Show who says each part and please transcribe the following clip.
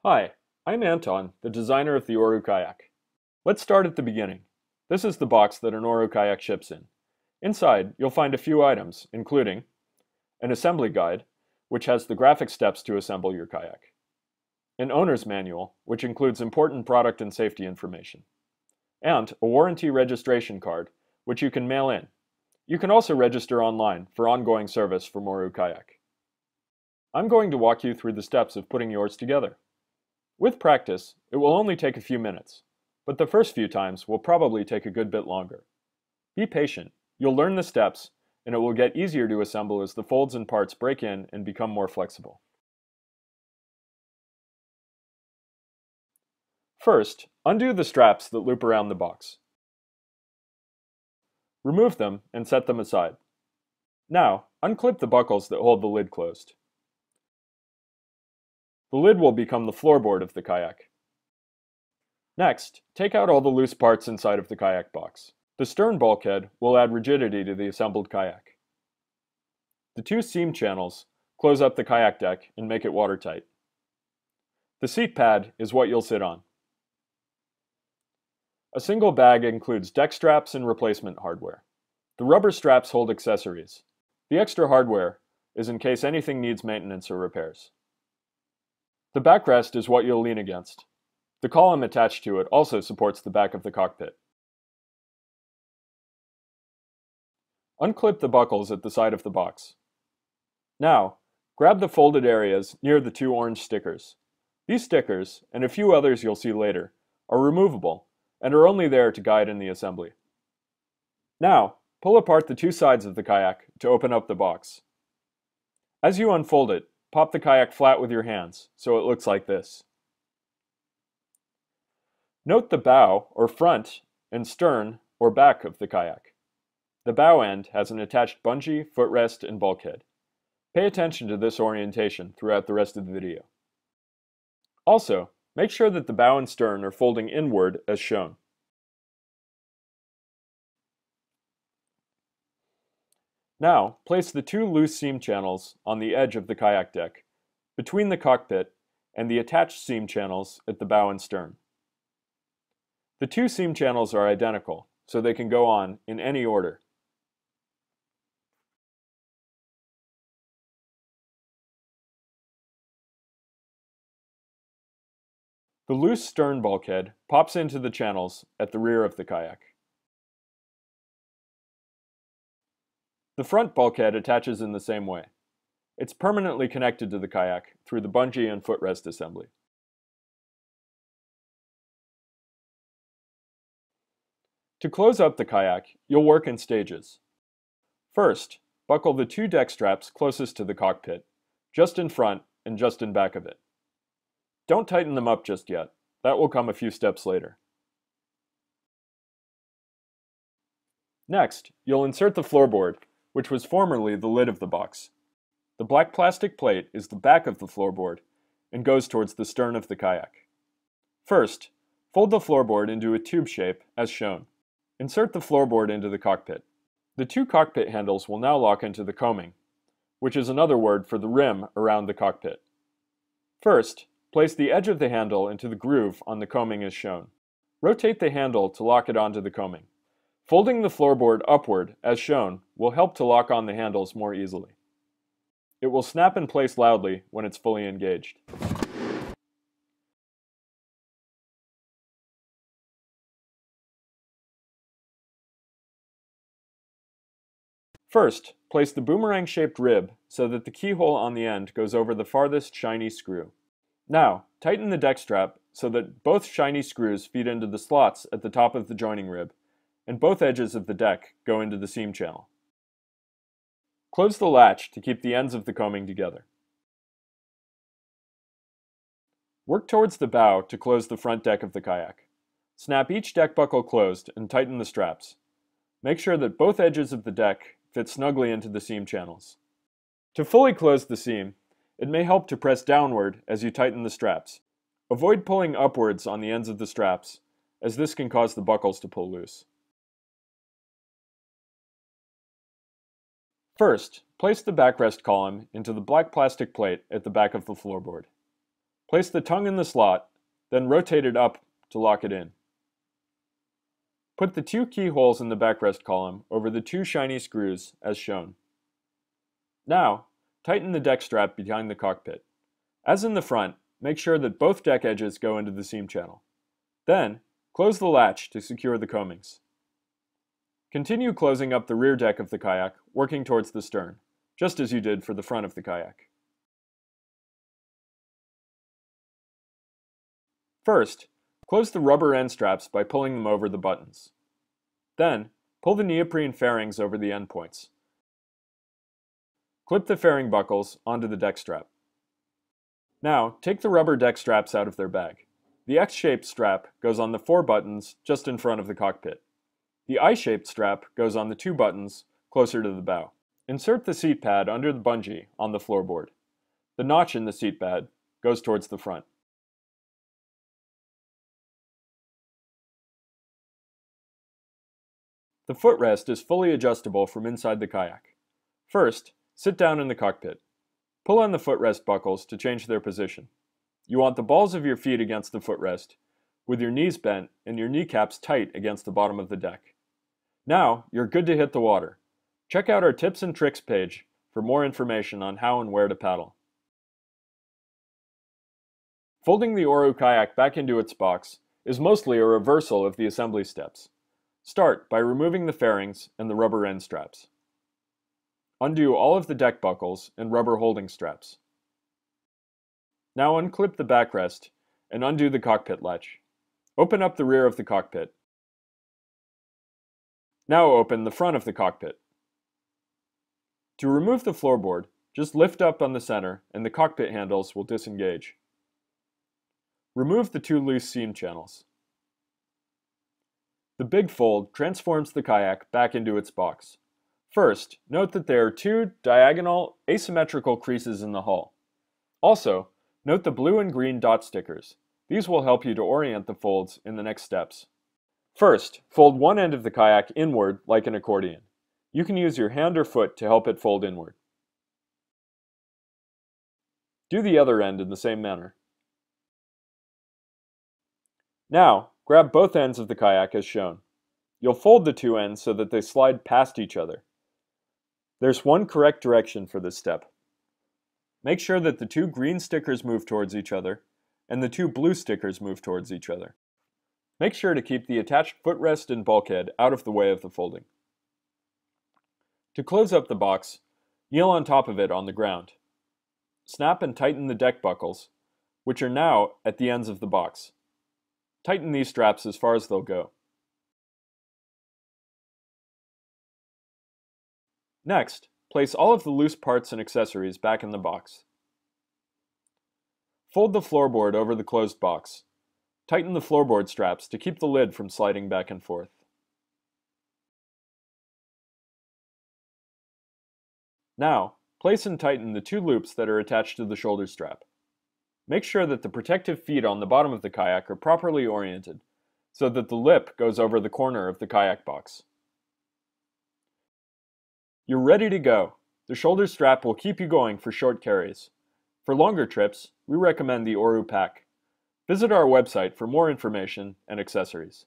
Speaker 1: Hi, I'm Anton, the designer of the Oru Kayak. Let's start at the beginning. This is the box that an Oru Kayak ships in. Inside, you'll find a few items, including an assembly guide, which has the graphic steps to assemble your kayak, an owner's manual, which includes important product and safety information, and a warranty registration card, which you can mail in. You can also register online for ongoing service from Oru Kayak. I'm going to walk you through the steps of putting yours together. With practice, it will only take a few minutes, but the first few times will probably take a good bit longer. Be patient, you'll learn the steps, and it will get easier to assemble as the folds and parts break in and become more flexible. First, undo the straps that loop around the box. Remove them and set them aside. Now, unclip the buckles that hold the lid closed. The lid will become the floorboard of the kayak. Next, take out all the loose parts inside of the kayak box. The stern bulkhead will add rigidity to the assembled kayak. The two seam channels close up the kayak deck and make it watertight. The seat pad is what you'll sit on. A single bag includes deck straps and replacement hardware. The rubber straps hold accessories. The extra hardware is in case anything needs maintenance or repairs. The backrest is what you'll lean against. The column attached to it also supports the back of the cockpit. Unclip the buckles at the side of the box. Now, grab the folded areas near the two orange stickers. These stickers, and a few others you'll see later, are removable and are only there to guide in the assembly. Now, pull apart the two sides of the kayak to open up the box. As you unfold it, pop the kayak flat with your hands, so it looks like this. Note the bow, or front, and stern, or back of the kayak. The bow end has an attached bungee, footrest, and bulkhead. Pay attention to this orientation throughout the rest of the video. Also, make sure that the bow and stern are folding inward as shown. Now, place the two loose seam channels on the edge of the kayak deck, between the cockpit and the attached seam channels at the bow and stern. The two seam channels are identical, so they can go on in any order. The loose stern bulkhead pops into the channels at the rear of the kayak. The front bulkhead attaches in the same way. It's permanently connected to the kayak through the bungee and footrest assembly. To close up the kayak, you'll work in stages. First, buckle the two deck straps closest to the cockpit, just in front and just in back of it. Don't tighten them up just yet. That will come a few steps later. Next, you'll insert the floorboard, which was formerly the lid of the box. The black plastic plate is the back of the floorboard and goes towards the stern of the kayak. First, fold the floorboard into a tube shape as shown. Insert the floorboard into the cockpit. The two cockpit handles will now lock into the coaming, which is another word for the rim around the cockpit. First, place the edge of the handle into the groove on the coaming as shown. Rotate the handle to lock it onto the coaming. Folding the floorboard upward, as shown, will help to lock on the handles more easily. It will snap in place loudly when it's fully engaged. First, place the boomerang-shaped rib so that the keyhole on the end goes over the farthest shiny screw. Now, tighten the deck strap so that both shiny screws feed into the slots at the top of the joining rib, and both edges of the deck go into the seam channel. Close the latch to keep the ends of the coaming together. Work towards the bow to close the front deck of the kayak. Snap each deck buckle closed and tighten the straps. Make sure that both edges of the deck fit snugly into the seam channels. To fully close the seam, it may help to press downward as you tighten the straps. Avoid pulling upwards on the ends of the straps, as this can cause the buckles to pull loose. First, place the backrest column into the black plastic plate at the back of the floorboard. Place the tongue in the slot, then rotate it up to lock it in. Put the 2 keyholes in the backrest column over the 2 shiny screws as shown. Now, tighten the deck strap behind the cockpit. As in the front, make sure that both deck edges go into the seam channel. Then, close the latch to secure the coamings. Continue closing up the rear deck of the kayak, working towards the stern, just as you did for the front of the kayak. First, close the rubber end straps by pulling them over the buttons. Then, pull the neoprene fairings over the end points. Clip the fairing buckles onto the deck strap. Now, take the rubber deck straps out of their bag. The X-shaped strap goes on the 4 buttons just in front of the cockpit. The I-shaped strap goes on the 2 buttons closer to the bow. Insert the seat pad under the bungee on the floorboard. The notch in the seat pad goes towards the front. The footrest is fully adjustable from inside the kayak. First, sit down in the cockpit. Pull on the footrest buckles to change their position. You want the balls of your feet against the footrest, with your knees bent and your kneecaps tight against the bottom of the deck. Now, you're good to hit the water. Check out our tips and tricks page for more information on how and where to paddle. Folding the Oru kayak back into its box is mostly a reversal of the assembly steps. Start by removing the fairings and the rubber end straps. Undo all of the deck buckles and rubber holding straps. Now unclip the backrest and undo the cockpit latch. Open up the rear of the cockpit. Now open the front of the cockpit. To remove the floorboard, just lift up on the center and the cockpit handles will disengage. Remove the 2 loose seam channels. The big fold transforms the kayak back into its box. First, note that there are 2 diagonal, asymmetrical creases in the hull. Also, note the blue and green dot stickers. These will help you to orient the folds in the next steps. First, fold one end of the kayak inward like an accordion. You can use your hand or foot to help it fold inward. Do the other end in the same manner. Now, grab both ends of the kayak as shown. You'll fold the 2 ends so that they slide past each other. There's one correct direction for this step. Make sure that the 2 green stickers move towards each other and the 2 blue stickers move towards each other. Make sure to keep the attached footrest and bulkhead out of the way of the folding. To close up the box, kneel on top of it on the ground. Snap and tighten the deck buckles, which are now at the ends of the box. Tighten these straps as far as they'll go. Next, place all of the loose parts and accessories back in the box. Fold the floorboard over the closed box. Tighten the floorboard straps to keep the lid from sliding back and forth. Now, place and tighten the 2 loops that are attached to the shoulder strap. Make sure that the protective feet on the bottom of the kayak are properly oriented, so that the lip goes over the corner of the kayak box. You're ready to go. The shoulder strap will keep you going for short carries. For longer trips, we recommend the Oru pack. Visit our website for more information and accessories.